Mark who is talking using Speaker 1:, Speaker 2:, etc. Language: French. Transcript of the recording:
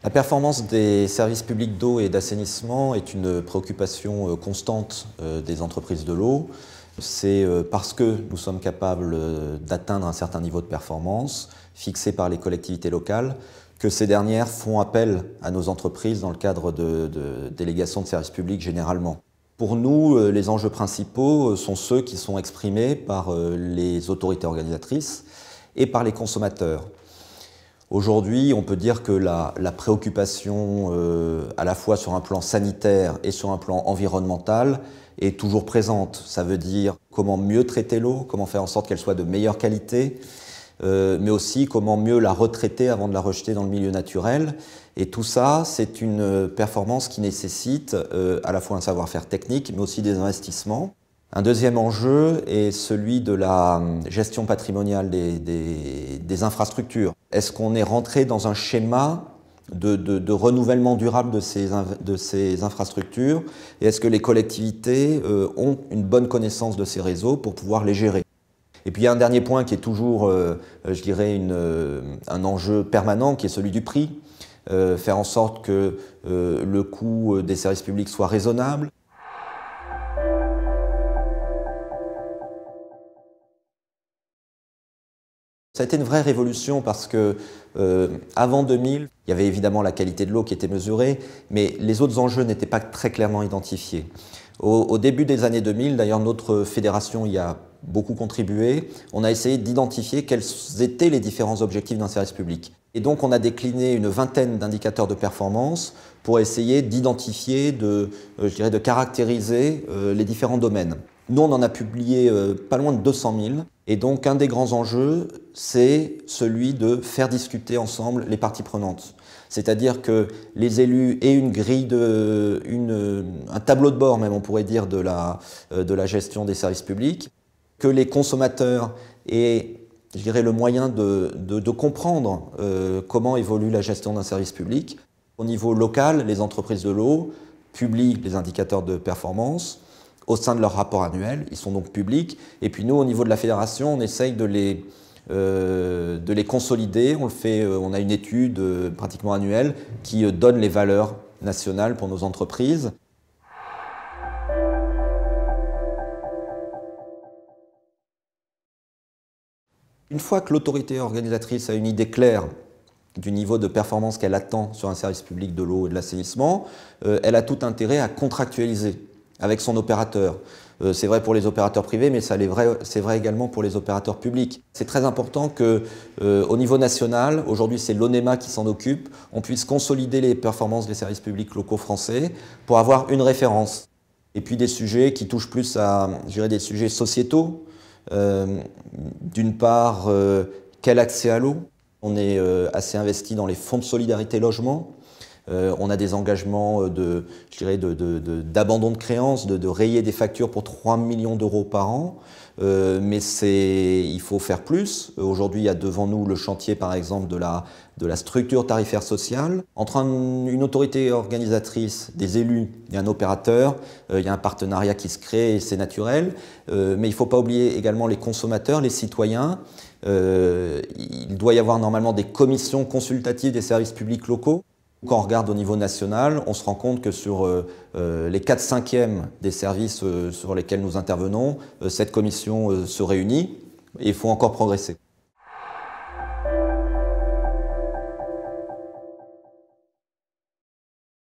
Speaker 1: La performance des services publics d'eau et d'assainissement est une préoccupation constante des entreprises de l'eau. C'est parce que nous sommes capables d'atteindre un certain niveau de performance fixé par les collectivités locales que ces dernières font appel à nos entreprises dans le cadre de délégations de services publics généralement. Pour nous, les enjeux principaux sont ceux qui sont exprimés par les autorités organisatrices et par les consommateurs. Aujourd'hui, on peut dire que la préoccupation, à la fois sur un plan sanitaire et sur un plan environnemental, est toujours présente. Ça veut dire comment mieux traiter l'eau, comment faire en sorte qu'elle soit de meilleure qualité, mais aussi comment mieux la retraiter avant de la rejeter dans le milieu naturel. Et tout ça, c'est une performance qui nécessite à la fois un savoir-faire technique, mais aussi des investissements. Un deuxième enjeu est celui de la gestion patrimoniale des infrastructures. Est-ce qu'on est rentré dans un schéma de renouvellement durable de ces infrastructures? Et est-ce que les collectivités ont une bonne connaissance de ces réseaux pour pouvoir les gérer? Et puis il y a un dernier point qui est toujours, je dirais, un enjeu permanent, qui est celui du prix. Faire en sorte que le coût des services publics soit raisonnable. Ça a été une vraie révolution parce que avant 2000, il y avait évidemment la qualité de l'eau qui était mesurée, mais les autres enjeux n'étaient pas très clairement identifiés. Au début des années 2000, d'ailleurs notre fédération y a beaucoup contribué, on a essayé d'identifier quels étaient les différents objectifs d'un service public. Et donc on a décliné une vingtaine d'indicateurs de performance pour essayer d'identifier, je dirais, de caractériser les différents domaines. Nous, on en a publié pas loin de 200 000. Et donc, un des grands enjeux, c'est celui de faire discuter ensemble les parties prenantes. C'est-à-dire que les élus aient une grille, un tableau de bord, même on pourrait dire, de la gestion des services publics, que les consommateurs aient, je dirais, le moyen de comprendre comment évolue la gestion d'un service public. Au niveau local, les entreprises de l'eau publient les indicateurs de performance au sein de leur rapport annuel, ils sont donc publics. Et puis nous, au niveau de la fédération, on essaye de les consolider. On a une étude pratiquement annuelle qui donne les valeurs nationales pour nos entreprises. Une fois que l'autorité organisatrice a une idée claire du niveau de performance qu'elle attend sur un service public de l'eau et de l'assainissement, elle a tout intérêt à contractualiser avec son opérateur. C'est vrai pour les opérateurs privés, mais c'est vrai également pour les opérateurs publics. C'est très important qu'au niveau national, aujourd'hui c'est l'ONEMA qui s'en occupe, on puisse consolider les performances des services publics locaux français pour avoir une référence. Et puis des sujets qui touchent plus à, je dirais, des sujets sociétaux. D'une part, quel accès à l'eau? On est assez investi dans les fonds de solidarité logement. On a des engagements d'abandon de créances, de rayer des factures pour 3 millions d'euros par an. Mais il faut faire plus. Aujourd'hui, il y a devant nous le chantier, par exemple, de la structure tarifaire sociale. Entre une autorité organisatrice, des élus et un opérateur, il y a un partenariat qui se crée et c'est naturel. Mais il ne faut pas oublier également les consommateurs, les citoyens. Il doit y avoir normalement des commissions consultatives des services publics locaux. Quand on regarde au niveau national, on se rend compte que sur les 4/5 des services sur lesquels nous intervenons, cette commission se réunit et il faut encore progresser.